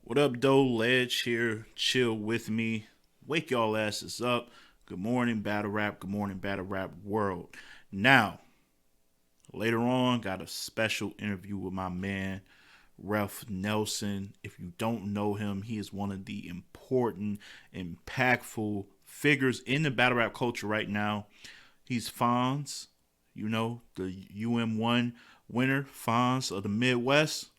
What up, Doe? Ledge here. Chill with me. Wake y'all asses up. Good morning, battle rap. Good morning, battle rap world. Now, later on, got a special interview with my man, Ref Nelson. If you don't know him, he is one of the important, impactful figures in the battle rap culture right now. He's Fonz, the UM1 winner, Fonz of the Midwest.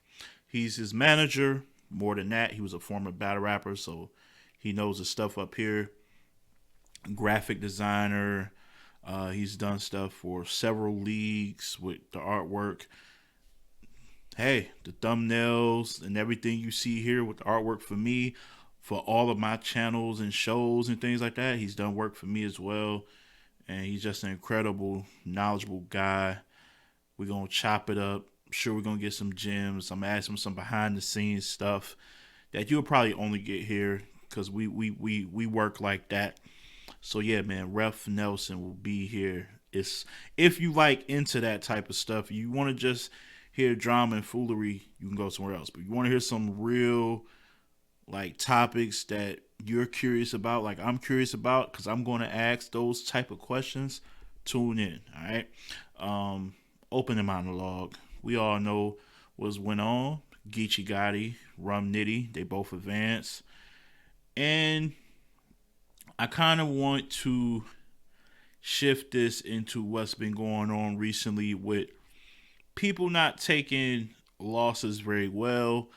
He's his manager. More than that, he was a former battle rapper, so he knows the stuff up here. Graphic designer. He's done stuff for several leagues with the artwork. Hey, the thumbnails and everything you see here with the artwork for me, for all of my channels and shows and things like that, he's done work for me as well. And he's just an incredible, knowledgeable guy. We're going to chop it up. I'm sure we're going to get some gems. I'm going to ask him some behind the scenes stuff that you'll probably only get here because we work like that. So yeah, man, Ref Nelson will be here. It's if you like into that type of stuff, you want to just hear drama and foolery, you can go somewhere else. But you want to hear some real like topics that you're curious about, like I'm curious about, because I'm going to ask those type of questions. Tune in, all right. Open the monologue. We all know what's went on. Geechee Gotti, Rum Nitty, they both advanced. And I kind of want to shift this into what's been going on recently with people not taking losses very well.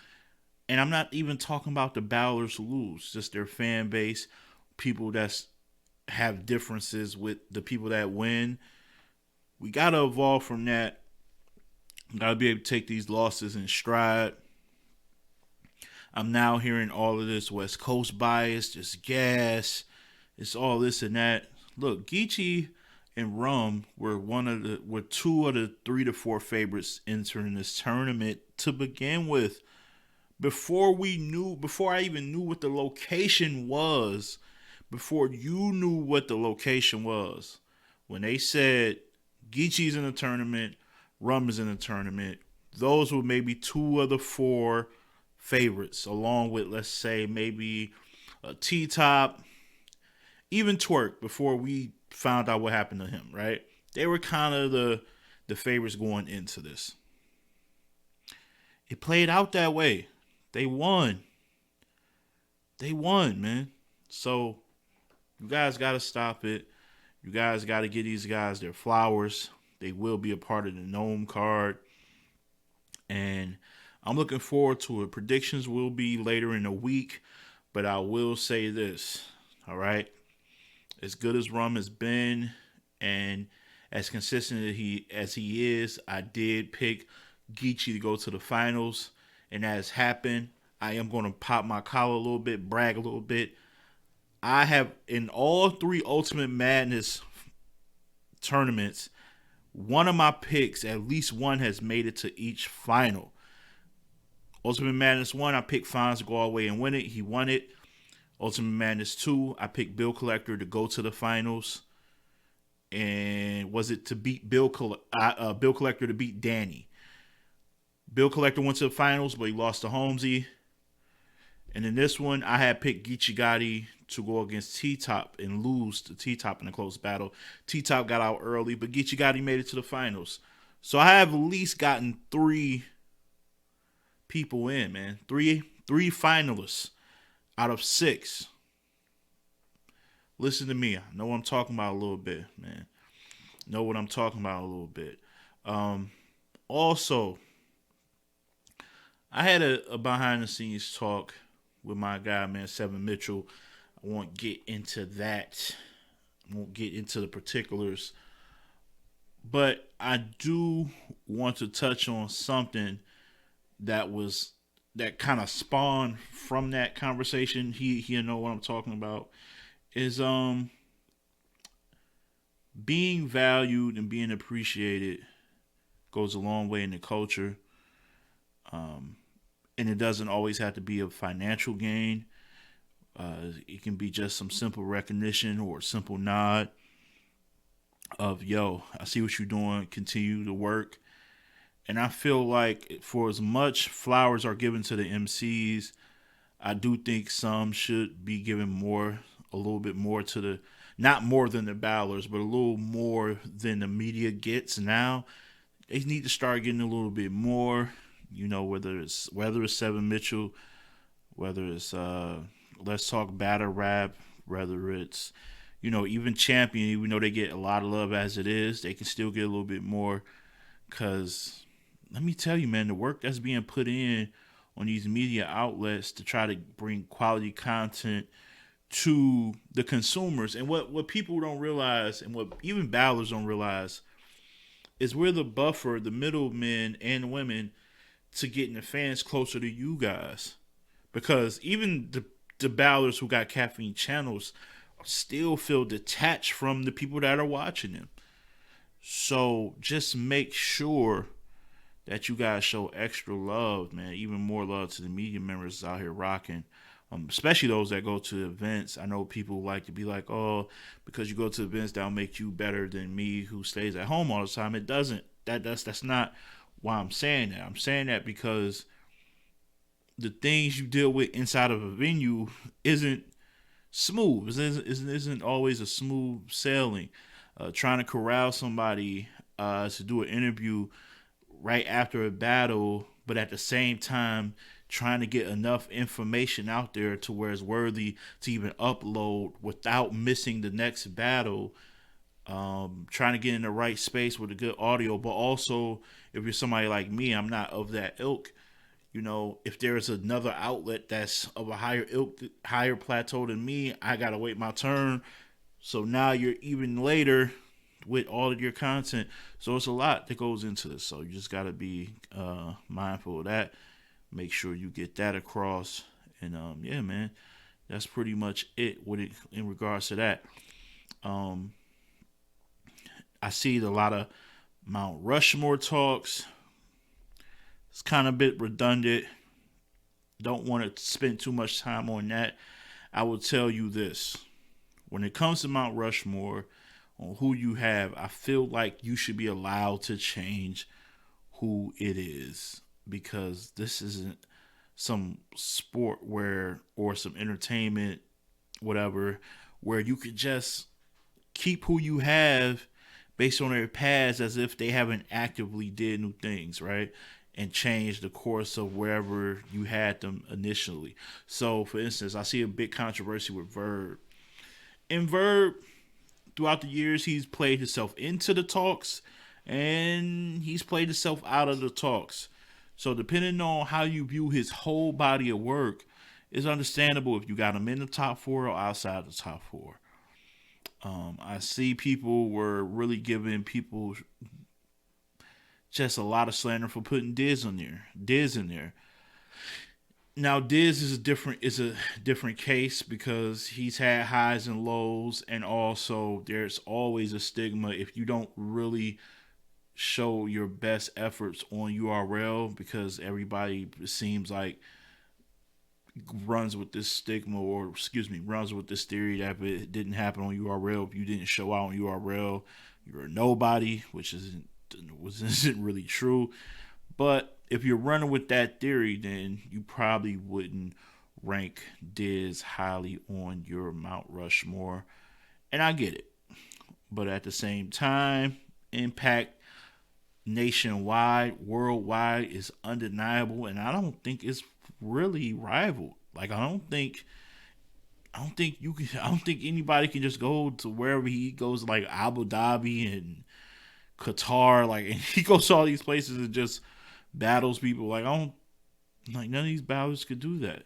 And I'm not even talking about the battlers who lose, just their fan base, people that have differences with the people that win. We got to evolve from that. Got to be able to take these losses in stride. I'm now hearing all of this West Coast bias, just gas. It's all this and that. Look, Geechee and Rum were two of the 3 to 4 favorites entering this tournament to begin with. Before I even knew what the location was, before you knew what the location was, when they said Geechee's in the tournament, Rum is in the tournament, those were maybe 2 of the 4 favorites, along with, let's say, maybe a T-Top, even Twerk, before we found out what happened to him, right? They were kind of the favorites going into this. It played out that way. They won. They won, man. So you guys got to stop it. You guys got to give these guys their flowers. They will be a part of the Gnome card. And I'm looking forward to it. Predictions will be later in the week. But I will say this, all right? As good as Rum has been and as consistent as he is, I did pick Geechee to go to the finals. And that has happened. I am going to pop my collar a little bit, brag a little bit. I have, in all 3 Ultimate Madness tournaments, one of my picks, at least one, has made it to each final. Ultimate Madness 1, I picked Fonz to go all the way and win it. He won it. Ultimate Madness 2, I picked Bill Collector to go to the finals. And was it to beat Bill Collector to beat Danny? Bill Collector went to the finals, but he lost to Holmesy. And in this one, I had picked Geechee Gotti to go against T-Top and lose to T-Top in a close battle. T-Top got out early, but Geechee Gotti made it to the finals. So I have at least gotten 3 people in, man. Three finalists out of 6. Listen to me. I know what I'm talking about a little bit, man. Know what I'm talking about a little bit. Also, I had a behind the scenes talk with my guy, man, Seven Mitchell. I won't get into that. I won't get into the particulars. But I do want to touch on something that kind of spawned from that conversation. He'll know what I'm talking about. Is being valued and being appreciated goes a long way in the culture. And it doesn't always have to be a financial gain. It can be just some simple recognition or a simple nod of, yo, I see what you're doing, continue to work. And I feel like for as much flowers are given to the MCs, I do think some should be given more, a little bit more to the, not more than the battlers, but a little more than the media gets now. They need to start getting a little bit more. Whether it's Seven Mitchell, whether it's Let's Talk Battle Rap, whether it's even Champion, even though they get a lot of love as it is, they can still get a little bit more. Cause let me tell you, man, the work that's being put in on these media outlets to try to bring quality content to the consumers, and what people don't realize, and what even battlers don't realize, is we're the buffer, the middlemen and women to getting the fans closer to you guys. Because even the battlers who got caffeine channels still feel detached from the people that are watching them. So just make sure that you guys show extra love, man. Even more love to the media members out here rocking. Especially those that go to events. I know people like to be like, "Oh, because you go to events, that'll make you better than me who stays at home all the time." It doesn't. That's not why I'm saying that. I'm saying that because the things you deal with inside of a venue isn't smooth. Isn't always a smooth sailing. Trying to corral somebody to do an interview right after a battle, but at the same time trying to get enough information out there to where it's worthy to even upload without missing the next battle. Trying to get in the right space with a good audio, but also if you're somebody like me, I'm not of that ilk. If there's another outlet that's of a higher ilk, higher plateau than me, I gotta wait my turn. So now you're even later with all of your content. So it's a lot that goes into this. So you just gotta be mindful of that. Make sure you get that across. And yeah, man, that's pretty much it with it in regards to that. Um, I see a lot of Mount Rushmore talks. It's kind of a bit redundant. Don't want to spend too much time on that. I will tell you this. When it comes to Mount Rushmore, on who you have, I feel like you should be allowed to change who it is, because this isn't some sport or some entertainment, whatever, where you could just keep who you have based on their past as if they haven't actively did new things, right? And change the course of wherever you had them initially. So, for instance, I see a big controversy with Verb. In Verb, throughout the years, he's played himself into the talks and he's played himself out of the talks. So, depending on how you view his whole body of work, it's understandable if you got him in the top four or outside the top four. I see people were really giving people just a lot of slander for putting Diz in there. Now Diz is a different case because he's had highs and lows, and also there's always a stigma if you don't really show your best efforts on URL, because everybody seems like runs with this stigma, or runs with this theory that if it didn't happen on URL, if you didn't show out on URL, you're a nobody, which isn't really true. But if you're running with that theory, then you probably wouldn't rank Diz highly on your Mount Rushmore, and I get it. But at the same time, impact nationwide, worldwide is undeniable, and I don't think it's really rivaled. Like I don't think anybody can just go to wherever he goes, like Abu Dhabi and Qatar, like, and he goes to all these places and just battles people. Like, I don't, like, none of these battlers could do that.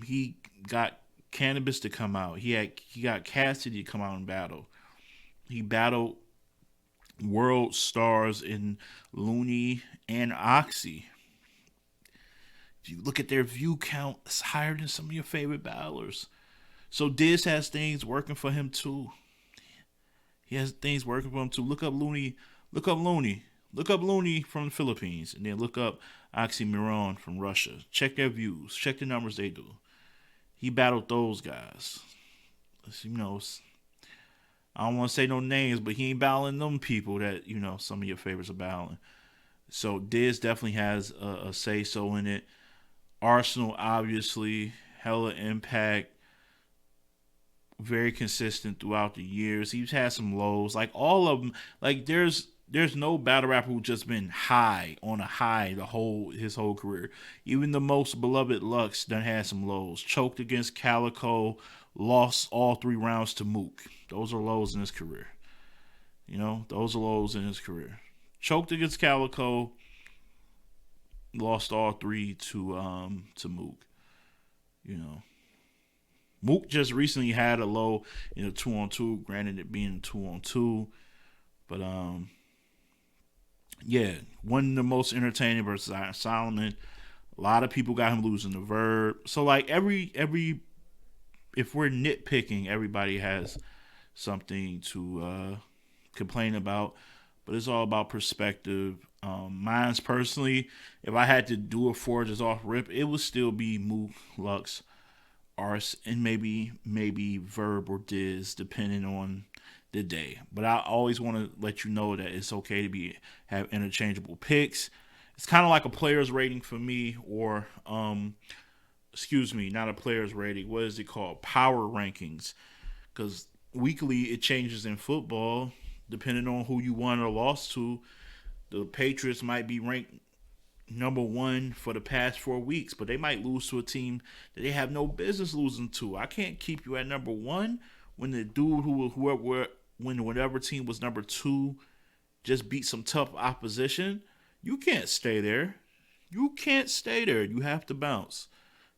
He got Cannabis to come out. He got Cassidy to come out and battle. He battled world stars in Looney and Oxy. If you look at their view count, it's higher than some of your favorite battlers. So Diz has things working for him too. He has things working for him too. Look up Looney. Look up Looney. Look up Looney from the Philippines, and then look up Oxymoron from Russia. Check their views. Check the numbers they do. He battled those guys. You know, I don't want to say no names, but he ain't battling them people that some of your favorites are battling. So Diz definitely has a say so in it. Arsenal, obviously, hella impact, very consistent throughout the years. He's had some lows, like all of them. Like there's no battle rapper who just been high on a high his whole career. Even the most beloved Lux done had some lows. Choked against Calico, lost all 3 rounds to Mook. Those are lows in his career. Those are lows in his career. Choked against Calico, lost all 3 to Mook. You know. Mook just recently had a low in a 2-on-2, granted it being a 2-on-2. But yeah, one of the most entertaining versus Iron Solomon. A lot of people got him losing the Verb. So like every if we're nitpicking, everybody has something to complain about. But it's all about perspective. Mine's personally, if I had to do a four just off rip, it would still be Mook, Lux, Ars, and maybe Verb or Diz, depending on the day. But I always want to let you know that it's okay to have interchangeable picks. It's kind of like a player's rating for me, or excuse me, not a player's rating. What is it called? Power rankings. Because weekly it changes in football depending on who you won or lost to. The Patriots might be ranked number 1 for the past 4 weeks, but they might lose to a team that they have no business losing to. I can't keep you at number 1 when the dude when whatever team was number 2 just beat some tough opposition. You can't stay there. You can't stay there. You have to bounce.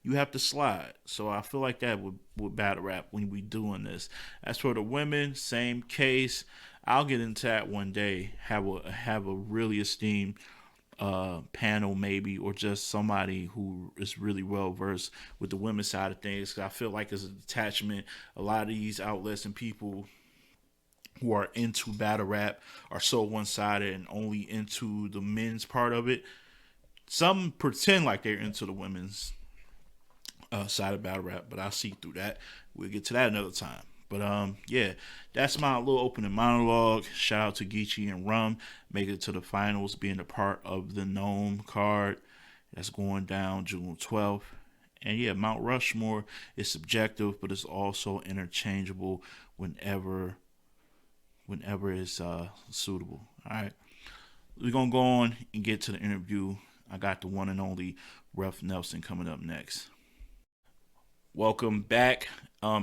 You have to slide. So I feel like that with battle rap when we doing this. As for the women, same case. I'll get into that one day. Have a really esteemed panel maybe, or just somebody who is really well versed with the women's side of things. 'Cause I feel like as a detachment, a lot of these outlets and people who are into battle rap are so one-sided and only into the men's part of it. Some pretend like they're into the women's side of battle rap, but I'll see through that. We'll get to that another time. But yeah, that's my little opening monologue. Shout out to Geechee and Rum making it to the finals, being a part of the Gnome card that's going down June 12th. And yeah, Mount Rushmore is subjective, but it's also interchangeable whenever it's suitable. All right, we're gonna go on and get to the interview. I got the one and only Ref Nelson coming up next. Welcome back.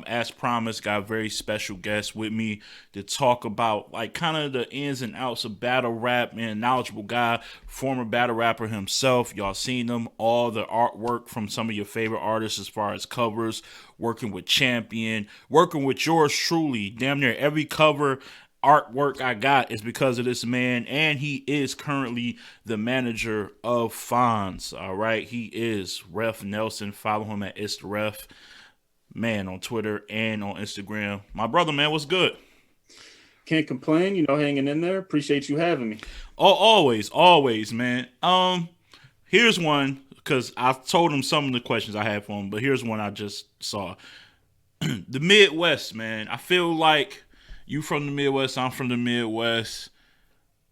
As promised, got a very special guest with me to talk about like kind of the ins and outs of battle rap. Man, knowledgeable guy, former battle rapper himself. Y'all seen him, all the artwork from some of your favorite artists as far as covers, working with Champion, working with yours truly. Damn near every cover artwork I got is because of this man, and he is currently the manager of Fonz. All right, he is Ref Nelson. Follow him at It's the Ref Man on Twitter and on Instagram. My brother, man, what's good? Can't complain, hanging in there. Appreciate you having me. Oh, always, man. Here's one because I told him some of the questions I had for him, but here's one I just saw. The Midwest, man. I feel like you from the Midwest, I'm from the Midwest.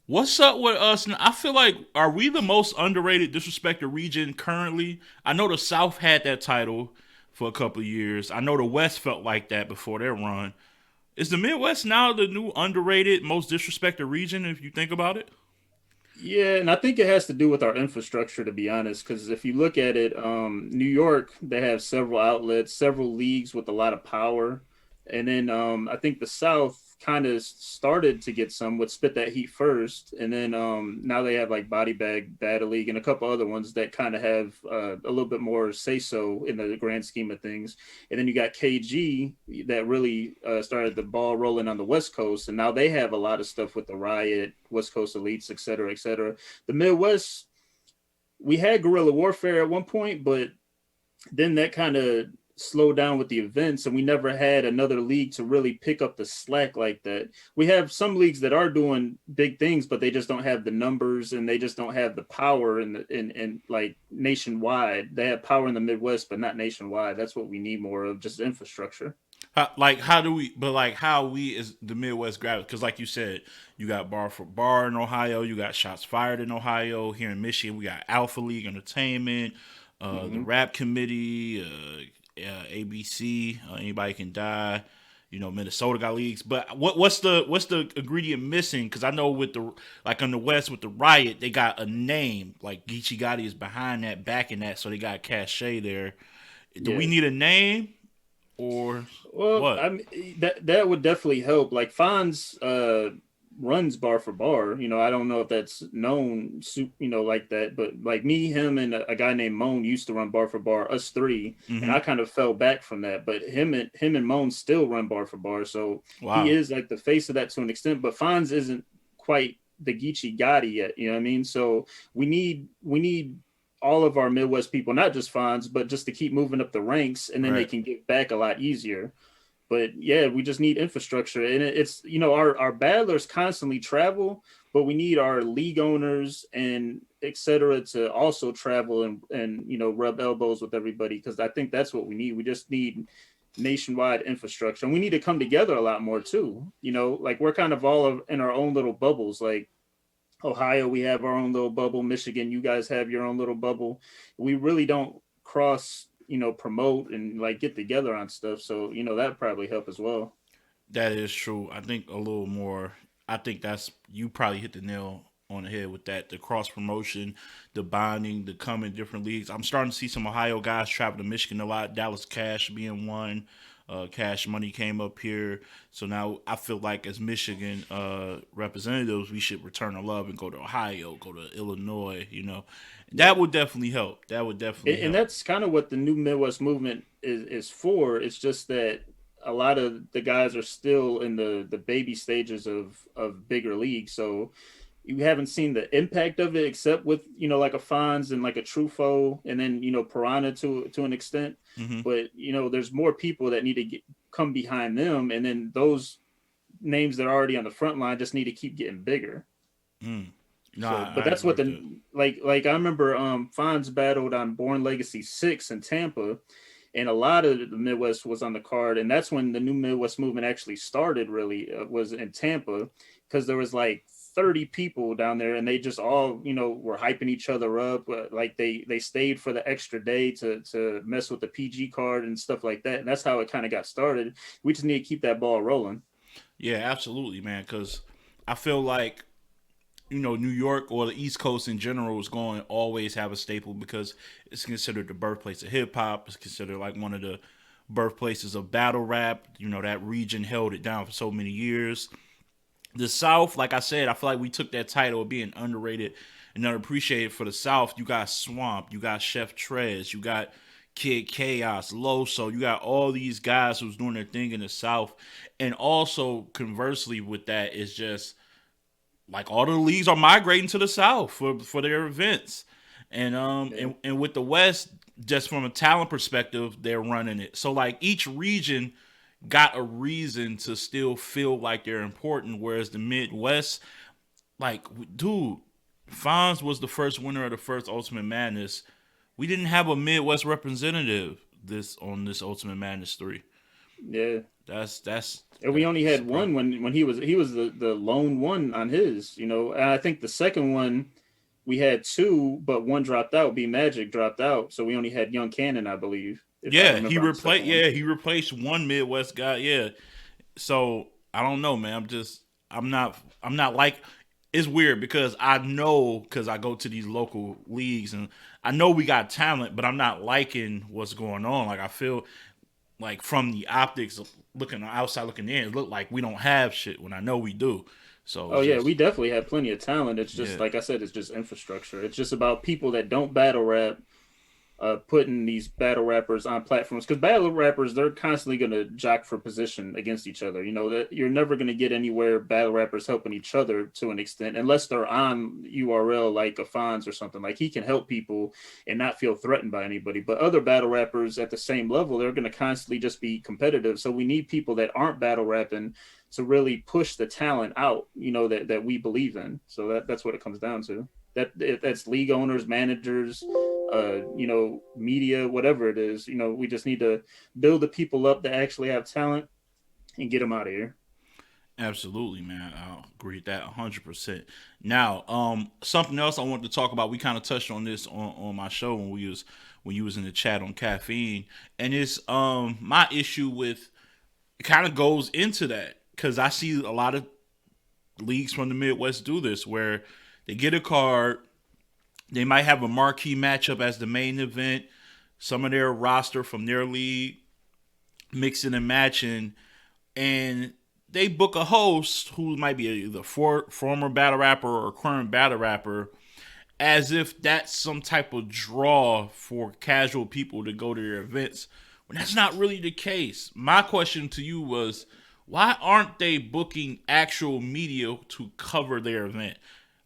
What's up with us? I feel like, are we the most underrated, disrespected region currently? I know the South had that title for a couple of years. I know the West felt like that before their run. Is the Midwest now the new underrated, most disrespected region if you think about it? Yeah, and I think it has to do with our infrastructure, to be honest. Because if you look at it, New York, they have several outlets, several leagues with a lot of power, and then I think the South kind of started to get some with Spit That Heat first, and then now they have like Body Bag Battle League and a couple other ones that kind of have a little bit more say so in the grand scheme of things. And then you got KG that really started the ball rolling on the West Coast, and now they have a lot of stuff with the Riot, West Coast Elites, et cetera, et cetera. The Midwest, we had guerrilla warfare at one point, but then that kind of slowed down with the events, and we never had another league to really pick up the slack like that. We have some leagues that are doing big things, but they just don't have the numbers and they just don't have the power in like nationwide. They have power in the Midwest, but not nationwide. That's what we need more of, just infrastructure. How we is the Midwest grab? Because like you said, you got Bar for Bar in Ohio, you got Shots Fired in Ohio. Here in Michigan, we got Alpha League Entertainment. The Hmm. rap committee, ABC, anybody can die. Minnesota got leagues, but what's the ingredient missing? Because I know with the like on the West with the riot, they got a name like Geechee Gotti is behind that, backing that, so they got cachet there. Do we Yeah. need a name or Well, what? I mean, that would definitely help. Like Fonz runs bar for bar. I don't know if that's known, like that. But like me, him, and a guy named Moan used to run bar for bar. Us three, and I Mm-hmm. kind of fell back from that. But him and Moan still run bar for bar. So he Wow. is like the face of that to an extent. But Fonz isn't quite the Geechee Gotti yet. You know what I mean? So we need all of our Midwest people, not just Fonz, but just to keep moving up the ranks, and then they Right. can get back a lot easier. But yeah, we just need infrastructure, and it's our battlers constantly travel, but we need our league owners and etc. to also travel and rub elbows with everybody, because I think that's what we need. We just need nationwide infrastructure, and we need to come together a lot more too. Like we're kind of in our own little bubbles. Like Ohio, we have our own little bubble. Michigan, you guys have your own little bubble. We really don't cross, promote and like get together on stuff. So, that probably help as well. That is true. I think a little more. I think that's you probably hit the nail on the head with that. The cross promotion, the bonding, the coming different leagues. I'm starting to see some Ohio guys travel to Michigan a lot. Dallas Cash being one. Cash Money came up here, so now I feel like as Michigan representatives, we should return the love and go to Ohio, go to Illinois. Yeah. That would definitely help. That would And, definitely and help. that's kind of what the new Midwest movement is for. It's just that a lot of the guys are still in the baby stages of bigger leagues. So you haven't seen the impact of it except with like a Fonz and like a Truffaut, and then Piranha to an extent. Hmm. But there's more people that need to come behind them, and then those names that are already on the front line just need to keep getting bigger. Mm. No, So, but I that's agree what with that. like I remember Fonz battled on Born Legacy 6 in Tampa, and a lot of the Midwest was on the card, and that's when the new Midwest movement actually started. Really, was in Tampa, because there was like 30 people down there, and they just all were hyping each other up. Like they stayed for the extra day to mess with the PG card and stuff like that. And that's how it kind of got started. We just need to keep that ball rolling. Yeah, absolutely, man. Because I feel like New York or the East Coast in general is going to always have a staple because it's considered the birthplace of hip hop. It's considered like one of the birthplaces of battle rap. That region held it down for so many years. The South, like I said, I feel like we took that title of being underrated and underappreciated for the South. You got Swamp, you got Chef Trez, you got Kid Chaos, Loso, you got all these guys who's doing their thing in the South. And also, conversely, with that, is just like all the leagues are migrating to the South for their events. Yeah. And with the West, just from a talent perspective, they're running it. So like each region got a reason to still feel like they're important, whereas the Midwest, like, dude, Fonz was the first winner of the first Ultimate Madness. We didn't have a Midwest representative this Ultimate Madness 3. Yeah. That's And we that's only had surprising. one when he was the lone one on his, and I think the second one we had two, but one dropped out. B Magic dropped out, so we only had Young Cannon, I believe, if I remember on the second one. He replaced one Midwest guy. Yeah. So I don't know, man. I'm not like it's weird because I know because I go to these local leagues and I know we got talent, but I'm not liking what's going on. Like I feel like from the optics of looking outside looking in, it look like we don't have shit when I know we do. So Oh it's yeah, just we definitely have plenty of talent. It's just yeah. like I said, it's just infrastructure. It's just about people that don't battle rap putting these battle rappers on platforms, because battle rappers, they're constantly going to jock for position against each other. That you're never going to get anywhere battle rappers helping each other to an extent unless they're on URL like a Fonz or something. Like he can help people and not feel threatened by anybody. But other battle rappers at the same level, they're going to constantly just be competitive. So we need people that aren't battle rapping to really push the talent out, that we believe in. So that's what it comes down to. That's league owners, managers, media, whatever it is. We just need to build the people up that actually have talent and get them out of here. Absolutely, man. I'll agree with that 100%. Now, something else I wanted to talk about. We kind of touched on this on my show when you was in the chat on caffeine, and it's my issue with it kind of goes into that because I see a lot of leagues from the Midwest do this where they get a card, they might have a marquee matchup as the main event, some of their roster from their league mixing and matching, and they book a host who might be either former battle rapper or current battle rapper as if that's some type of draw for casual people to go to their events when that's not really the case. My question to you was, why aren't they booking actual media to cover their event?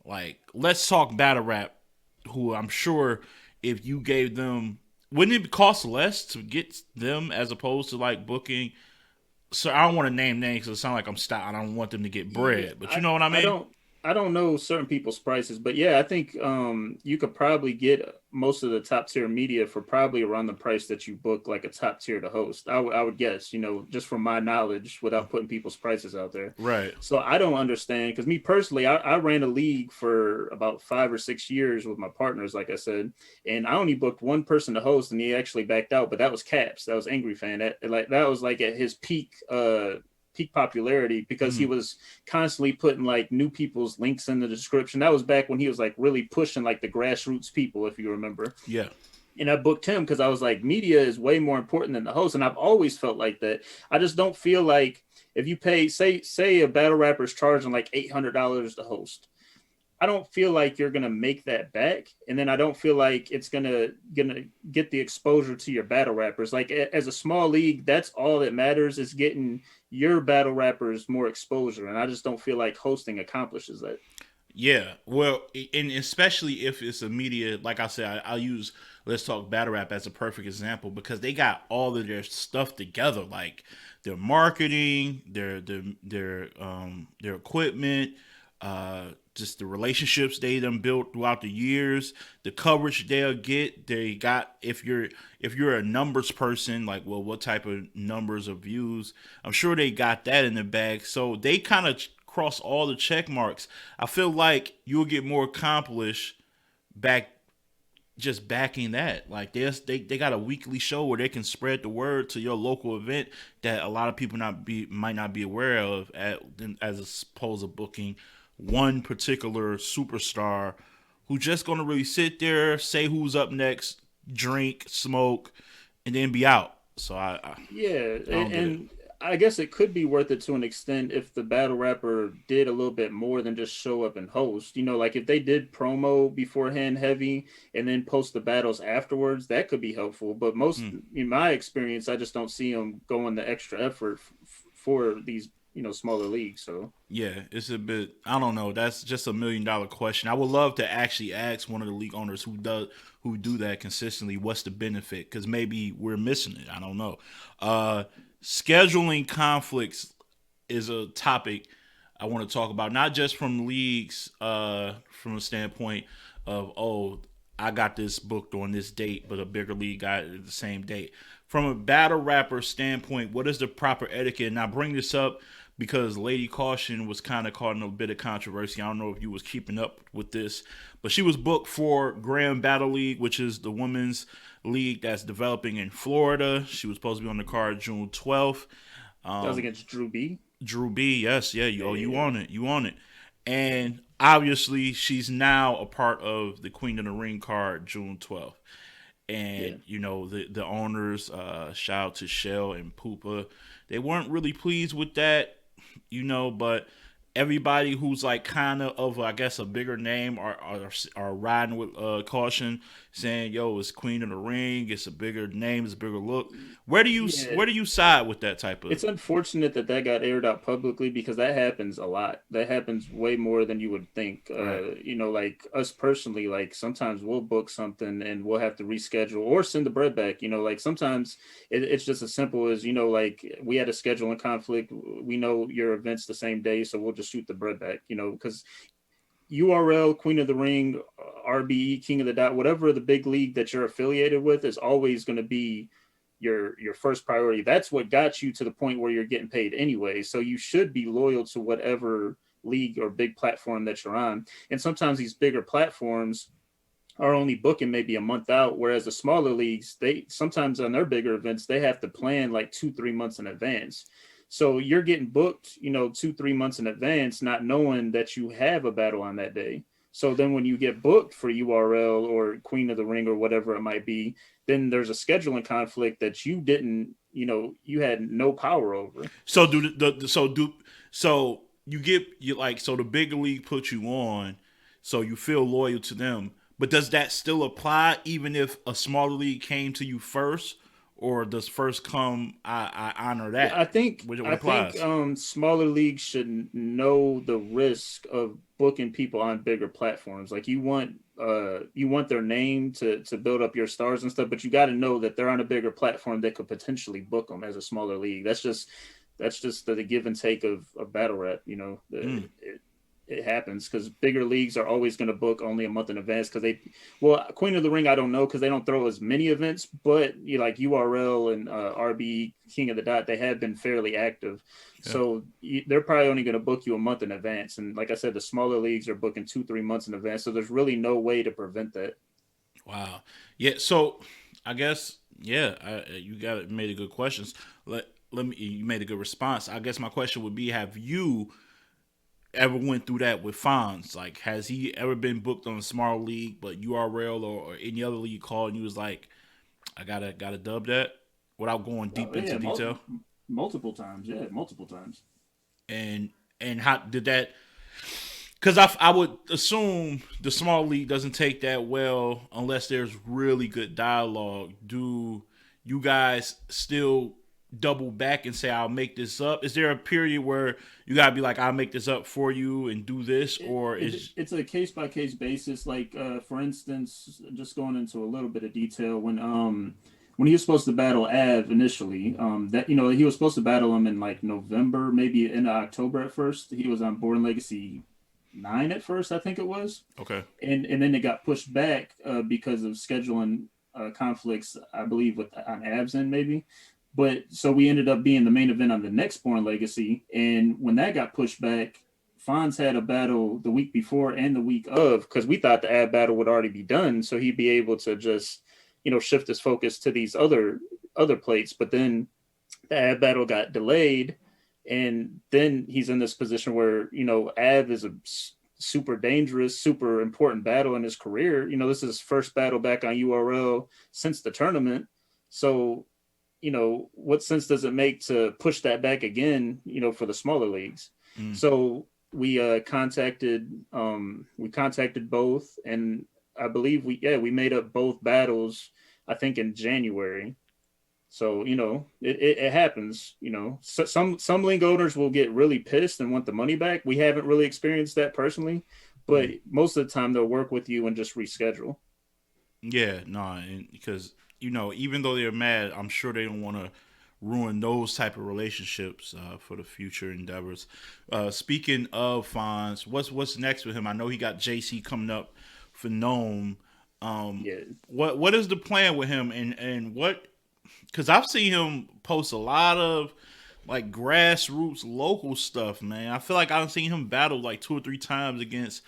Like, let's talk battle rap, who I'm sure if you gave them, wouldn't it cost less to get them as opposed to like booking? So I don't want to name names because it sounds like I'm I don't want them to get Yeah, bread, but you know what I I mean? don't know certain people's prices, but yeah, I think you could probably get most of the top tier media for probably around the price that you book like a top tier to host. I would guess, just from my knowledge without putting people's prices out there. Right. So I don't understand because me personally, I ran a league for about 5 or 6 years with my partners, like I said, and I only booked one person to host, and he actually backed out. But that was Caps, that was Angry Fan. That was like at his peak popularity because he Mm-hmm. was constantly putting like new people's links in the description. That was back when he was like really pushing like the grassroots people, if you remember. Yeah. And I booked him because I was like, media is way more important than the host. And I've always felt like that. I just don't feel like if you pay, say a battle rapper is charging like $800 to host, I don't feel like you're gonna make that back, and then I don't feel like it's gonna get the exposure to your battle rappers. Like as a small league, that's all that matters is getting your battle rappers more exposure, and I just don't feel like hosting accomplishes that. Yeah, well, and especially if it's a media, like I said, I'll use Let's Talk Battle Rap as a perfect example because they got all of their stuff together, like their marketing, their equipment, just the relationships they done built throughout the years, the coverage they'll get. They got if you're a numbers person, like well, what type of numbers of views? I'm sure they got that in the bag, so they kind of cross all the check marks. I feel like you'll get more accomplished back just backing that. Like they got a weekly show where they can spread the word to your local event that a lot of people might not be aware of as opposed to booking one particular superstar who just gonna really sit there, say who's up next, drink, smoke, and then be out. So Yeah, I don't get it. and I guess it could be worth it to an extent if the battle rapper did a little bit more than just show up and host. Like if they did promo beforehand heavy and then post the battles afterwards, that could be helpful. But most, Hmm. in my experience, I just don't see them going the extra effort for these, smaller leagues. So Yeah, it's a bit. I don't know. That's just $1 million question. I would love to actually ask one of the league owners who do that consistently. What's the benefit? Because maybe we're missing it. I don't know. Uh, Scheduling conflicts is a topic I want to talk about, not just from leagues, from a standpoint of I got this booked on this date, but a bigger league got it at the same date. From a battle rapper standpoint, what is the proper etiquette? And I bring this up because Lady Caution was kind of caught in a bit of controversy. I don't know if you was keeping up with this, but she was booked for Grand Battle League, which is the women's league that's developing in Florida. She was supposed to be on the card June 12th. that was against Drew B. Drew B, yes, yeah, Yeah, yeah, you yeah, on it, you on it. And obviously, she's now a part of the Queen of the Ring card June 12th. yeah. And the owners, shout out to Shell and Poopa, they weren't really pleased with that, but everybody who's like kind of I guess a bigger name are riding with caution, saying yo, it's Queen of the Ring, it's a bigger name, it's a bigger look. Yeah, Where do you side with that type of? it's unfortunate that that got aired out publicly because that happens a lot. That happens way more than you would think. Right. Like us personally, like sometimes we'll book something and we'll have to reschedule or send the bread back. Like sometimes it's just as simple as like we had a scheduling conflict. We know your event's the same day, so we'll just shoot the bread back. Because URL, Queen of the Ring, RBE, King of the Dot, whatever the big league that you're affiliated with is always going to be your first priority. That's what got you to the point where you're getting paid anyway. So you should be loyal to whatever league or big platform that you're on. And sometimes these bigger platforms are only booking maybe a month out, whereas the smaller leagues, they sometimes on their bigger events, they have to plan like 2-3 months in advance. So you're getting booked, 2-3 months in advance, not knowing that you have a battle on that day. So then when you get booked for URL or Queen of the Ring or whatever it might be, then there's a scheduling conflict that you didn't, you had no power over. So do so you get you like so the bigger league puts you on, so you feel loyal to them. But does that still apply even if a smaller league came to you first, or does first come I honor Yeah, I that? think Which what I think applies? smaller leagues should know the risk of booking people on bigger platforms. Like you want their name to build up your stars and stuff, but you got to know that they're on a bigger platform that could potentially book them as a smaller league. That's just the give and take of battle rap. Mm. It happens because bigger leagues are always going to book only a month in advance because well, Queen of the Ring, I don't know because they don't throw as many events, but like URL and RB King of the Dot, they have been fairly active. Yeah. So they're probably only going to book you a month in advance. And like I said, the smaller leagues are booking 2-3 months in advance. So there's really no way to prevent that. Wow. Yeah. So I guess yeah, you got made a good questions. Let me. You made a good response. I guess my question would be: have you ever went through that with Fonz? Like, has he ever been booked on a small league, but URL or any other league called and you was like, I gotta dub that without going Oh, deep into yeah, detail? multiple times. Yeah, multiple times. And how did that? Because I would assume the small league doesn't take that well unless there's really good dialogue. Do you guys still double back and say I'll make this up? Is there a period where you gotta be like I'll make this up for you and do this, or is It's a case by case basis. Like for instance, just going into a little bit of detail when he was supposed to battle Av initially, that he was supposed to battle him in like November, maybe in October at first. He was on Born Legacy 9 at first, I think it was, okay? and then it got pushed back because of scheduling conflicts, I believe, with on Avs end maybe. But so we ended up being the main event on the next Born Legacy, and when that got pushed back, Fonz had a battle the week before and the week of because we thought the ad battle would already be done, so he'd be able to just shift his focus to these other plates. But then the ad battle got delayed, and then he's in this position where Av is a super dangerous, super important battle in his career. This is his first battle back on URL since the tournament, so what sense does it make to push that back again, for the smaller leagues? Mm. So we contacted both, and I believe we made up both battles, I think in January. So it happens. Some link owners will get really pissed and want the money back. We haven't really experienced that personally, but Mm. most of the time they'll work with you and just reschedule. Yeah, no, because even though they're mad, I'm sure they don't want to ruin those type of relationships for the future endeavors. Speaking of Fonz, what's next with him? I know he got JC coming up for Gnome. Yeah, What is the plan with him, and what? Because I've seen him post a lot of like grassroots local stuff, man. I feel like I've seen him battle like 2 or 3 times against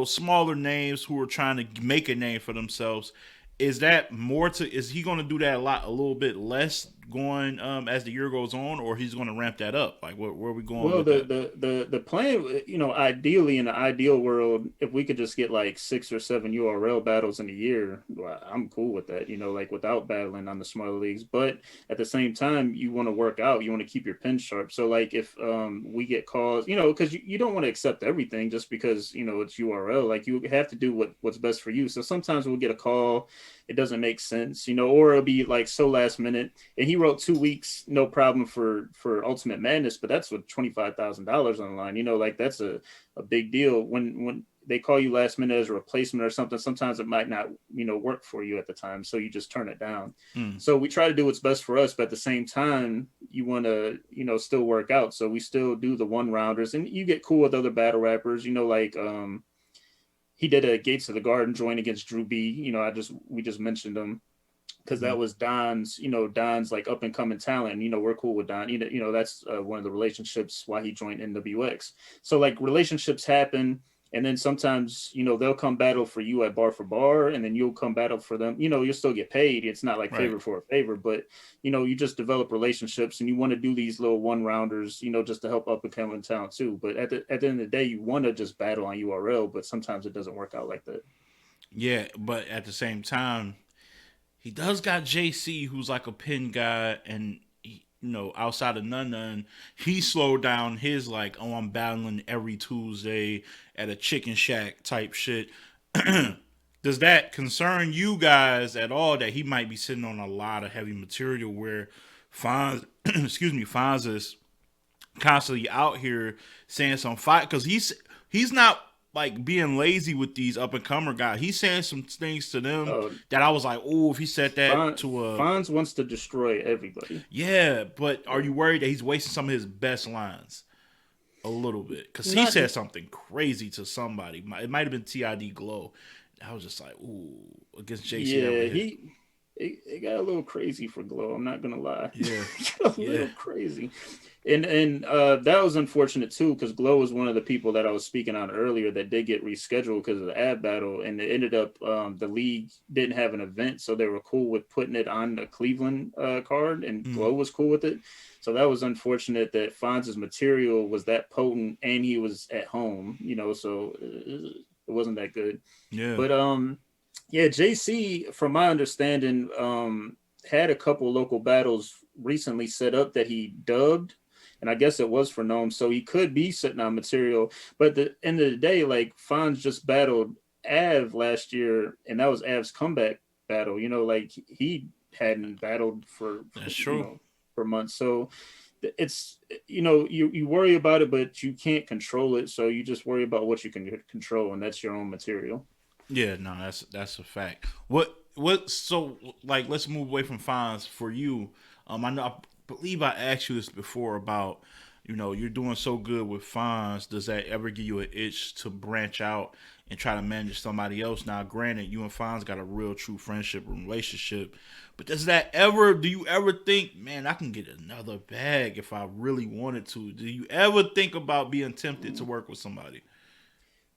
smaller names who are trying to make a name for themselves. Is that more to? Is he going to do that a little bit less going as the year goes on, or he's going to ramp that up? Like where are we going well, with that? the plan, ideally in the ideal world, if we could just get like 6 or 7 URL battles in a year, well, I'm cool with that. Like without battling on the smaller leagues. But at the same time, you want to work out, you want to keep your pen sharp. So like if we get calls, because you don't want to accept everything just because it's URL. Like you have to do what's best for you. So sometimes we'll get a call, it doesn't make sense, or it'll be like so last minute. And he wrote 2 weeks, no problem for Ultimate Madness, but that's with $25,000 on the line. Like that's a big deal when they call you last minute as a replacement or something. Sometimes it might not work for you at the time, so you just turn it down. Mm. So we try to do what's best for us, but at the same time, you want to still work out. So we still do the one rounders, and you get cool with other battle rappers. Like he did a Gates of the Garden joint against Drew B. We just mentioned him. because that was Don's, Don's like up and coming talent. We're cool with Don. That's one of the relationships why he joined NWX. So like relationships happen, and then sometimes they'll come battle for you at bar for bar, and then you'll come battle for them. You'll still get paid. It's not like Right. favor for a favor, but you just develop relationships, and you want to do these little one rounders, just to help up and coming talent too. But at the end of the day, you want to just battle on URL, but sometimes it doesn't work out like that. Yeah, but at the same time, he does got JC, who's like a pin guy, and outside of none, he slowed down his like, oh, I'm battling every Tuesday at a chicken shack type shit. Does that concern you guys at all that he might be sitting on a lot of heavy material where Fonz, excuse me, Fonz is constantly out here saying some fight because he's not like being lazy with these up and comer guys. He's saying some things to them Uh, that I was like, oh, if he said that to a Fonz wants to destroy everybody. yeah, but are Yeah. you worried that he's wasting some of his best lines a little bit? Because he Not said something crazy to somebody. It might have been TID Glow. I was just like, ooh, against JC that would Yeah, hit. it got a little crazy for Glow. I'm not gonna lie, Yeah, it got a yeah. little crazy, and that was unfortunate too because Glow was one of the people that I was speaking on earlier that did get rescheduled because of the ad battle, and it ended up the league didn't have an event, so they were cool with putting it on the Cleveland card, and Mm, Glow was cool with it. So that was unfortunate that Fonz's material was that potent, and he was at home, so it wasn't that good. yeah. But yeah, JC, from my understanding, had a couple local battles recently set up that he dubbed, and I guess it was for Gnome, so he could be sitting on material. But at the end of the day, like Fonz just battled Av last year, and that was Av's comeback battle. Like he hadn't battled That's true. for months. So it's you worry about it, but you can't control it. So you just worry about what you can control, and that's your own material. Yeah, no, that's a fact. What so like let's move away from fines for you. I know I believe I asked you this before about you're doing so good with fines. Does that ever give you an itch to branch out and try to manage somebody else? Now, granted, you and Fines got a real true friendship and relationship, but do you ever think, man, I can get another bag if I really wanted to? Do you ever think about being tempted to work with somebody?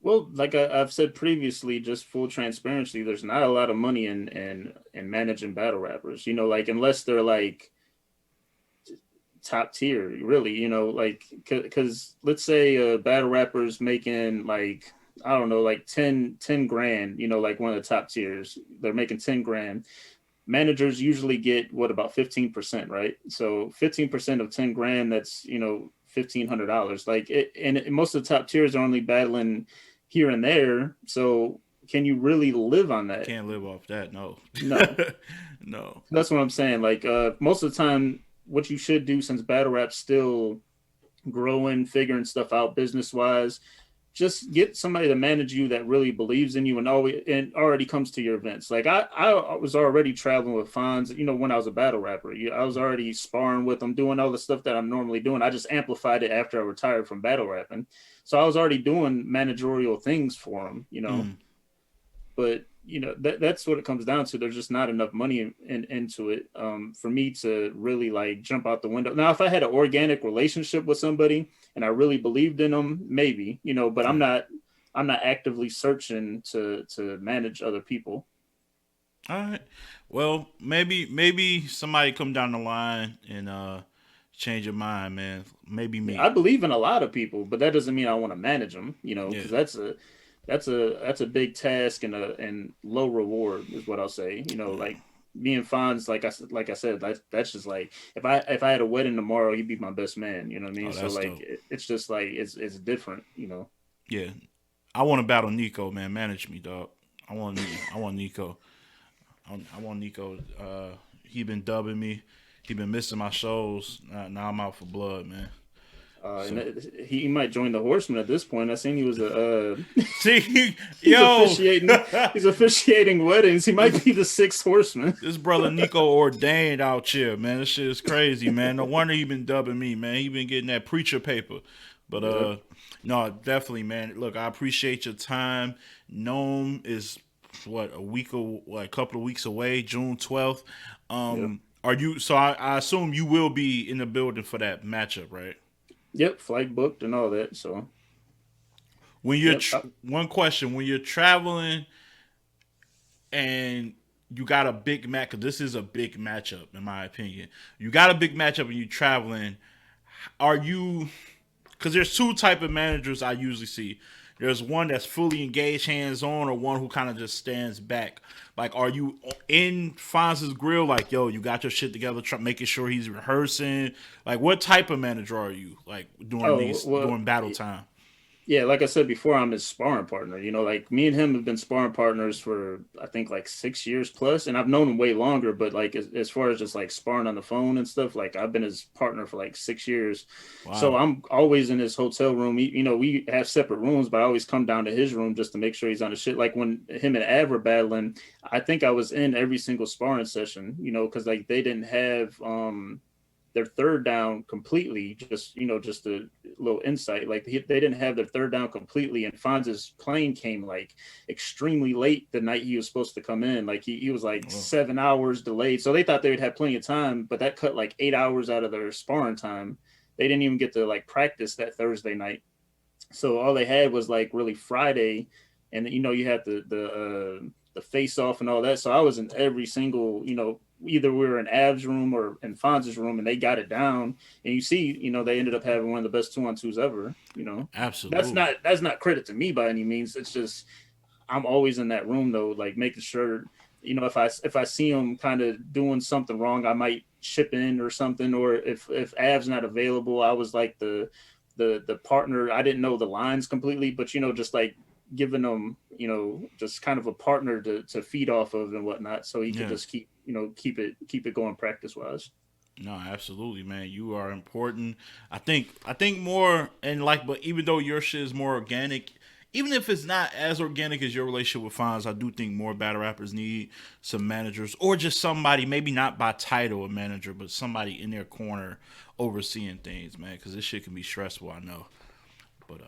Well, like I've said previously, just full transparency, there's not a lot of money in managing battle rappers. Like unless they're like top tier, really. Like because let's say a battle rapper's making like I don't know, like 10 grand. Like one of the top tiers, they're making 10 grand. Managers usually get what about 15%, right? So 15% of 10 grand, that's $1,500. Like and most of the top tiers are only battling here and there. So can you really live on that? Can't live off that. No, No. no. That's what I'm saying. Like most of the time, what you should do since battle rap's still growing, figuring stuff out business wise, just get somebody to manage you that really believes in you and always and already comes to your events. Like I was already traveling with Fonz, when I was a battle rapper. I was already sparring with them, doing all the stuff that I'm normally doing. I just amplified it after I retired from battle rapping. So I was already doing managerial things for him. Mm, But that's what it comes down to. There's just not enough money into it for me to really like jump out the window. Now, if I had an organic relationship with somebody and I really believed in them, maybe, but yeah. I'm not actively searching to manage other people. All right. Well, maybe somebody come down the line and change your mind, man. Maybe Yeah, I me. believe in a lot of people, but that doesn't mean I want to manage them, Yeah. because that's a big task and low reward is what I'll say. Yeah. Like being Fonz, like I said, that's just like if I had a wedding tomorrow, he'd be my best man. You know what I mean? Oh, So that's like dope. it's just like it's different. Yeah. I want to battle Nico, man. Manage me, dog. I want Nico. I want Nico. He been dubbing me. He been missing my shows. Now I'm out for blood, man. And So he might join the Horsemen at this point. I seen he was see, he's yo, officiating he's officiating weddings. He might be the sixth Horseman. this brother Nico ordained out here, man. This shit is crazy, man. No wonder he been dubbing me, man. He been getting that preacher paper. But Yep. no, definitely, man. Look, I appreciate your time. Gnome is what, a week or what, a couple of weeks away, June 12th. Yep. Are you? So I assume you will be in the building for that matchup, right? Yep. Flight booked and all that. So When you're yep. one question, when you're traveling and you got a big match, because this is a big matchup in my opinion. You got a big matchup and you traveling. Are you? Because there's two type of managers I usually see. There's one that's fully engaged, hands on, or one who kind of just stands back. Like, are you in Fonz's grill? Like, yo, you got your shit together, making sure he's rehearsing. Like, what type of manager are you? Like Oh well. during battle time? Yeah, like I said before, I'm his sparring partner. Like me and him have been sparring partners for I think like 6 years plus, and I've known him way longer. But like as far as just like sparring on the phone and stuff, like I've been his partner for like 6 years. So Wow. I'm always in his hotel room. We have separate rooms, but I always come down to his room just to make sure he's on his shit. Like when him and Av were battling, I think I was in every single sparring session. Because like they didn't have their third down completely. Just a little insight. Like they didn't have their third down completely, and Fonz's plane came like extremely late the night he was supposed to come in. Like he was like Oh, 7 hours delayed, so they thought they would have plenty of time, but that cut like 8 hours out of their sparring time. They didn't even get to like practice that Thursday night, so all they had was like really Friday, and you had the face off and all that. So I was in every single either we were in Av's room or in Fonz's room, and they got it down. And they ended up having one of the best 2-on-2s ever. That's absolutely. not credit to me by any means. It's just I'm always in that room though, like making sure if I see him kind of doing something wrong, I might chip in or something. Or if Av's not available, I was like the partner. I didn't know the lines completely, but just like giving them just kind of a partner to feed off of and whatnot, so he could Yeah. just keep it going practice wise. No, absolutely, man. You are important. I think more and like, but even though your shit is more organic, even if it's not as organic as your relationship with Fonz, I do think more battle rappers need some managers or just somebody, maybe not by title a manager, but somebody in their corner overseeing things, man. Because this shit can be stressful. I know, but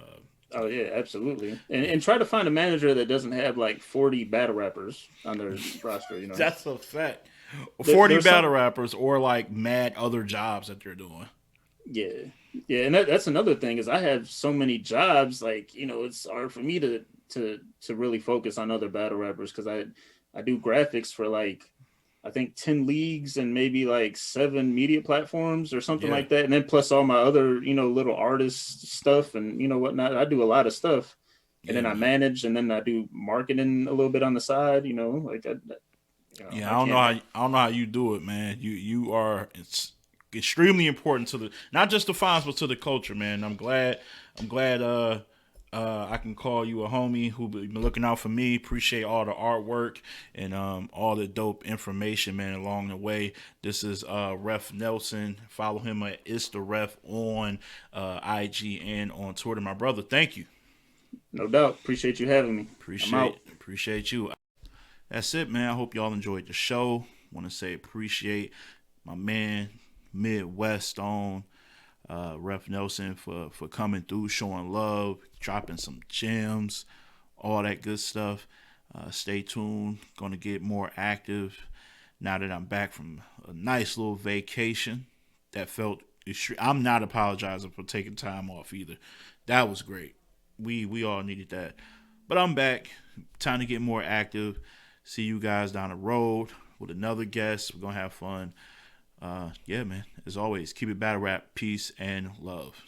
Oh yeah, absolutely. And try to find a manager that doesn't have like 40 battle rappers on their roster. that's a fact. There, 40 there's battle some. rappers or like mad other jobs that they're doing. Yeah, yeah, and that's another thing is I have so many jobs. Like it's hard for me to really focus on other battle rappers because I do graphics for like I think 10 leagues and maybe like 7 media platforms or something Yeah, like that, and then plus all my other little artist stuff and whatnot. I do a lot of stuff, and yeah, then I man. manage, and then I do marketing a little bit on the side. Like Yeah, I can't. I don't know how you do it, man. You are it's extremely important to the not just the fans but to the culture, man. I'm glad I can call you a homie who been looking out for me. Appreciate all the artwork and all the dope information, man, along the way. This is Ref Nelson. Follow him at It's the Ref on IG and on Twitter. My brother, thank you. No doubt. Appreciate you having me. I'm out. Appreciate you. That's it, man. I hope y'all enjoyed the show. Want to say appreciate my man Midwest on Ref Nelson for coming through, showing love, dropping some gems, all that good stuff. Stay tuned. Gonna get more active now that I'm back from a nice little vacation. That felt extreme. I'm not apologizing for taking time off either. That was great. We all needed that. But I'm back. Time to get more active. See you guys down the road with another guest. We're gonna have fun. Yeah, man. As always, keep it battle rap, peace and love.